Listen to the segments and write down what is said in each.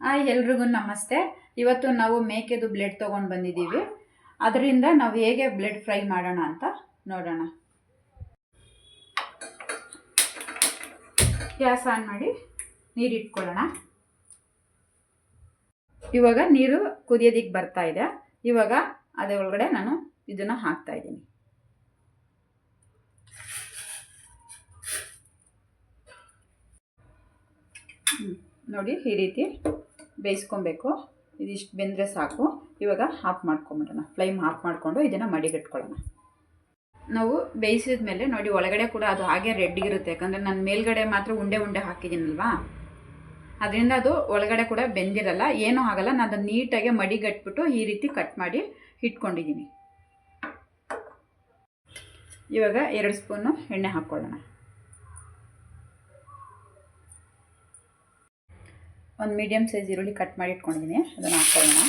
Hi ಎಲ್ರಿಗೂ ನಮಸ್ತೆ. ಇವತ್ತು ನಾವು ಮೇಕೆದು ಬ್ಲೆಡ್ ತೊಗೊಂಡು ಬಂದಿದ್ದೀವಿ. ಅದರಿಂದ ನಾವು ಹೇಗೆ ಬ್ಲೆಡ್ ಫ್ರೈ ಮಾಡೋಣ ಅಂತ ನೋಡೋಣ. ಗ್ಯಾಸ್ ಆನ್ ಮಾಡಿ ನೀರು ಇಟ್ಕೊಳ್ಳೋಣ. ಇವಾಗ ನೀರು ಕುದಿಯೋದಕ್ಕೆ ಬರ್ತಾ ಇದೆ. ಇವಾಗ ಅದರ ಒಳಗಡೆ ನಾನು ಇದನ್ನು ಹಾಕ್ತಾ ಇದ್ದೀನಿ. ನೋಡಿ, ಈ ರೀತಿ ಬೇಯಿಸ್ಕೊಬೇಕು. ಇದಿಷ್ಟು ಬೆಂದರೆ ಸಾಕು. ಇವಾಗ ಆಫ್ ಮಾಡ್ಕೊಂಬಿಡೋಣ. ಫ್ಲೇಮ್ ಆಫ್ ಮಾಡಿಕೊಂಡು ಇದನ್ನು ಮಡಿಗಟ್ಕೊಳ್ಳೋಣ. ನಾವು ಬೇಯಿಸಿದ ಮೇಲೆ ನೋಡಿ, ಒಳಗಡೆ ಕೂಡ ಅದು ಹಾಗೆ ರೆಡ್ಗಿರುತ್ತೆ. ಯಾಕಂದರೆ ನಾನು ಮೇಲ್ಗಡೆ ಮಾತ್ರ ಉಂಡೆ ಉಂಡೆ ಹಾಕಿದ್ದೀನಲ್ವಾ, ಅದರಿಂದ ಅದು ಒಳಗಡೆ ಕೂಡ ಬೆಂದಿರಲ್ಲ, ಏನೂ ಆಗಲ್ಲ. ನಾನು ಅದನ್ನು ನೀಟಾಗಿ ಮಡಿಗಟ್ಬಿಟ್ಟು ಈ ರೀತಿ ಕಟ್ ಮಾಡಿ ಇಟ್ಕೊಂಡಿದ್ದೀನಿ. ಇವಾಗ 2 ಸ್ಪೂನು ಎಣ್ಣೆ ಹಾಕ್ಕೊಳ್ಳೋಣ. ಒಂದು ಮೀಡಿಯಮ್ ಸೈಜ್ ಈರುಳ್ಳಿ ಕಟ್ ಮಾಡಿ ಇಟ್ಕೊಂಡಿದ್ದೀನಿ, ಅದನ್ನು ಹಾಕ್ಕೊಳ್ಳೋಣ.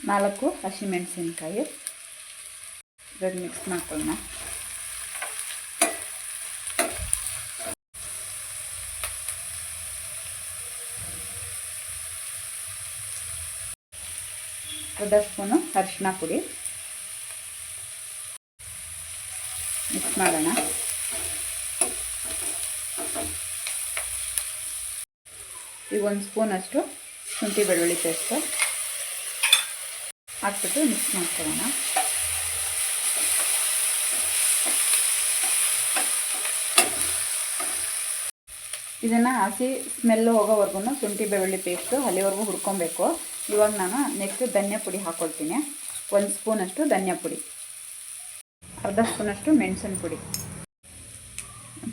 4 ಹಸಿಮೆಣಸಿನ್ಕಾಯಿ ಇದನ್ನು ಮಿಕ್ಸ್ ಮಾಡ್ಕೊಳ್ಳೋಣ. ಅರ್ಧ ಸ್ಪೂನು ಅರಿಶಿನ ಪುಡಿ ಮಿಕ್ಸ್ ಮಾಡೋಣ. ಈಗ 1 ಸ್ಪೂನಷ್ಟು ಶುಂಠಿ ಬೆಳ್ಳುಳ್ಳಿ ಪೇಸ್ಟು ಹಾಕ್ಬಿಟ್ಟು ಮಿಕ್ಸ್ ಮಾಡ್ಕೊಳ್ಳೋಣ. ಇದನ್ನು ಹಸಿ ಸ್ಮೆಲ್ಲು ಹೋಗೋವರೆಗೂ ಶುಂಠಿ ಬೆಳ್ಳುಳ್ಳಿ ಪೇಸ್ಟು ಅಲ್ಲಿವರೆಗೂ ಹುರ್ಕೊಬೇಕು. ಇವಾಗ ನಾನು ನೆಕ್ಸ್ಟ್ ಧನಿಯಾ ಪುಡಿ ಹಾಕ್ಕೊಳ್ತೀನಿ. 1 ಸ್ಪೂನಷ್ಟು ಧನಿಯಾ ಪುಡಿ, ಅರ್ಧ ಸ್ಪೂನಷ್ಟು ಮೆಣಸಿನ ಪುಡಿ,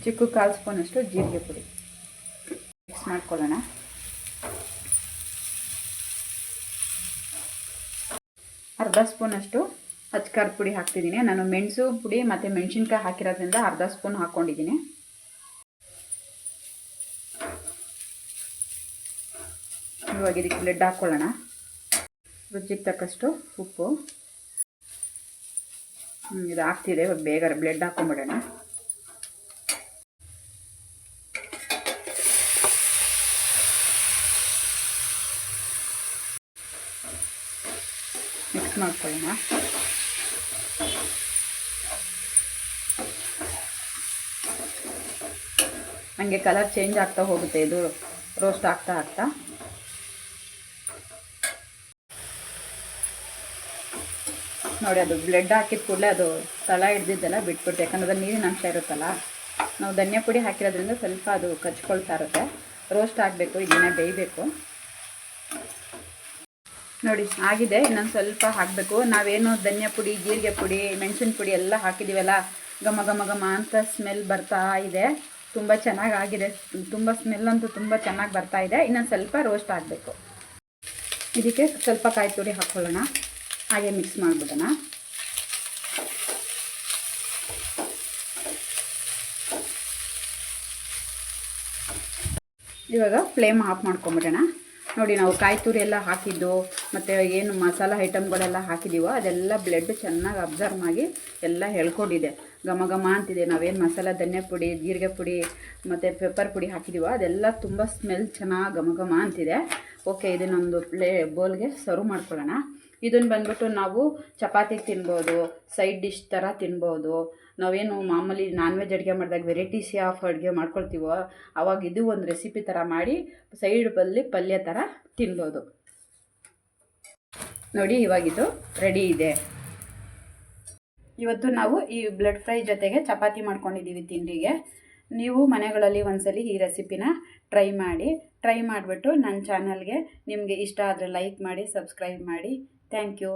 ಚಿಕ್ಕ 1/4 ಸ್ಪೂನಷ್ಟು ಜೀರಿಗೆ ಪುಡಿ ಮಿಕ್ಸ್ ಮಾಡ್ಕೊಳ್ಳೋಣ. ಅರ್ಧ ಸ್ಪೂನಷ್ಟು ಅಚ್ಕಾರದ ಪುಡಿ ಹಾಕ್ತಿದ್ದೀನಿ. ನಾನು ಮೆಣಸು ಪುಡಿ ಮತ್ತು ಮೆಣಸಿನ್ಕಾಯಿ ಹಾಕಿರೋದ್ರಿಂದ ಅರ್ಧ ಸ್ಪೂನ್ ಹಾಕ್ಕೊಂಡಿದ್ದೀನಿ. ಇವಾಗ ಇದಕ್ಕೆ ಬ್ಲೆಡ್ ಹಾಕ್ಕೊಳ್ಳೋಣ. ರುಚಿಗೆ ತಕ್ಕಷ್ಟು ಉಪ್ಪು. ಇದು ಆಗ್ತಿದೆ. ಇವಾಗ ಬೇಗ ಬ್ಲೆಡ್ ಹಾಕ್ಕೊಂಬಿಡೋಣ. ಮಿಕ್ಸ್ ಮಾಡ್ಕೊಳ್ಳೋಣ. ಹಂಗೆ ಕಲರ್ ಚೇಂಜ್ ಆಗ್ತಾ ಹೋಗುತ್ತೆ, ಇದು ರೋಸ್ಟ್ ಆಗ್ತಾ ಆಗ್ತಾ. ನೋಡಿ, ಅದು ಬ್ಲೆಡ್ ಹಾಕಿದ ಕೂಡಲೇ ಅದು ತಳ ಹಿಡ್ದಿದ್ದೆಲ್ಲ ಬಿಟ್ಬಿಟ್ಟು, ಯಾಕಂದ್ರೆ ಅದು ನೀರಿನ ಅಂಶ ಇರುತ್ತಲ್ಲ. ನಾವು ಧನಿಯಾ ಪುಡಿ ಹಾಕಿರೋದ್ರಿಂದ ಸ್ವಲ್ಪ ಅದು ಕಚ್ಕೊಳ್ತಾ ಇರುತ್ತೆ. ರೋಸ್ಟ್ ಆಗಬೇಕು, ಇದನ್ನ ಬೇಯಬೇಕು. ನೋಡಿ ಆಗಿದೆ. ಇನ್ನೊಂದು ಸ್ವಲ್ಪ ಹಾಕಬೇಕು. ನಾವೇನು ಧನಿಯಾ ಪುಡಿ, ಜೀರಿಗೆ ಪುಡಿ, ಮೆಣಸಿನ ಪುಡಿ ಎಲ್ಲ ಹಾಕಿದ್ದೀವಲ್ಲ, ಘಮ ಘಮ ಘಮ ಅಂತ ಸ್ಮೆಲ್ ಬರ್ತಾ ಇದೆ. ತುಂಬ ಚೆನ್ನಾಗಾಗಿದೆ. ತುಂಬ ಸ್ಮೆಲ್ ಅಂತೂ ತುಂಬ ಚೆನ್ನಾಗಿ ಬರ್ತಾ ಇದೆ. ಇನ್ನೊಂದು ಸ್ವಲ್ಪ ರೋಸ್ಟ್ ಆಗಬೇಕು. ಇದಕ್ಕೆ ಸ್ವಲ್ಪ ಕಾಯಿ ತುರಿ ಹಾಕ್ಕೊಳ್ಳೋಣ. ಹಾಗೆ ಮಿಕ್ಸ್ ಮಾಡಿಬಿಡೋಣ. ಇವಾಗ ಫ್ಲೇಮ್ ಆಫ್ ಮಾಡ್ಕೊಂಬಿಡೋಣ. ನೋಡಿ, ನಾವು ಕಾಯಿ ತುರಿ ಎಲ್ಲ ಹಾಕಿದ್ದು ಮತ್ತು ಏನು ಮಸಾಲ ಐಟಮ್ಗಳೆಲ್ಲ ಹಾಕಿದ್ದೀವೋ ಅದೆಲ್ಲ ಬ್ಲೆಡ್ ಚೆನ್ನಾಗಿ ಅಬ್ಸರ್ವ್ ಆಗಿ ಎಲ್ಲ ಎಳ್ಕೊಂಡಿದೆ. ಘಮ ಘಮ ಅಂತಿದೆ. ನಾವೇನು ಮಸಾಲ ಧನಿಯಾ ಪುಡಿ, ಜೀರಿಗೆ ಪುಡಿ ಮತ್ತು ಪೆಪ್ಪರ್ ಪುಡಿ ಹಾಕಿದ್ದೀವೋ ಅದೆಲ್ಲ ತುಂಬ ಸ್ಮೆಲ್ ಚೆನ್ನಾಗಿ ಘಮ ಘಮ ಅಂತಿದೆ. ಓಕೆ, ಇದನ್ನೊಂದು ಬೌಲ್ಗೆ ಸರ್ವ್ ಮಾಡ್ಕೊಳ್ಳೋಣ. ಇದನ್ನು ಬಂದ್ಬಿಟ್ಟು ನಾವು ಚಪಾತಿಗೆ ತಿನ್ಬೋದು, ಸೈಡ್ ಡಿಶ್ ಥರ ತಿನ್ಬೋದು. ನಾವೇನು ಮಾಮೂಲಿ ನಾನ್ ವೆಜ್ ಅಡುಗೆ ಮಾಡಿದಾಗ ವೆರೈಟೀಸ್ ಆಫ್ ಅಡುಗೆ ಮಾಡ್ಕೊಳ್ತೀವೋ ಆವಾಗ ಇದು ಒಂದು ರೆಸಿಪಿ ಥರ ಮಾಡಿ ಸೈಡ್ ಪಲ್ಯ ಥರ ತಿನ್ಬೋದು. ನೋಡಿ, ಇವಾಗಿದು ರೆಡಿ ಇದೆ. ಇವತ್ತು ನಾವು ಈ ಬ್ಲೆಡ್ ಫ್ರೈ ಜೊತೆಗೆ ಚಪಾತಿ ಮಾಡ್ಕೊಂಡಿದ್ದೀವಿ ತಿಂಡಿಗೆ. ನೀವು ಮನೆಗಳಲ್ಲಿ ಒಂದ್ಸಲಿ ಈ ರೆಸಿಪಿನ ಟ್ರೈ ಮಾಡಿಬಿಟ್ಟು ನನ್ನ ಚಾನಲ್ಗೆ ನಿಮಗೆ ಇಷ್ಟ ಆದರೆ ಲೈಕ್ ಮಾಡಿ, ಸಬ್ಸ್ಕ್ರೈಬ್ ಮಾಡಿ. Thank you.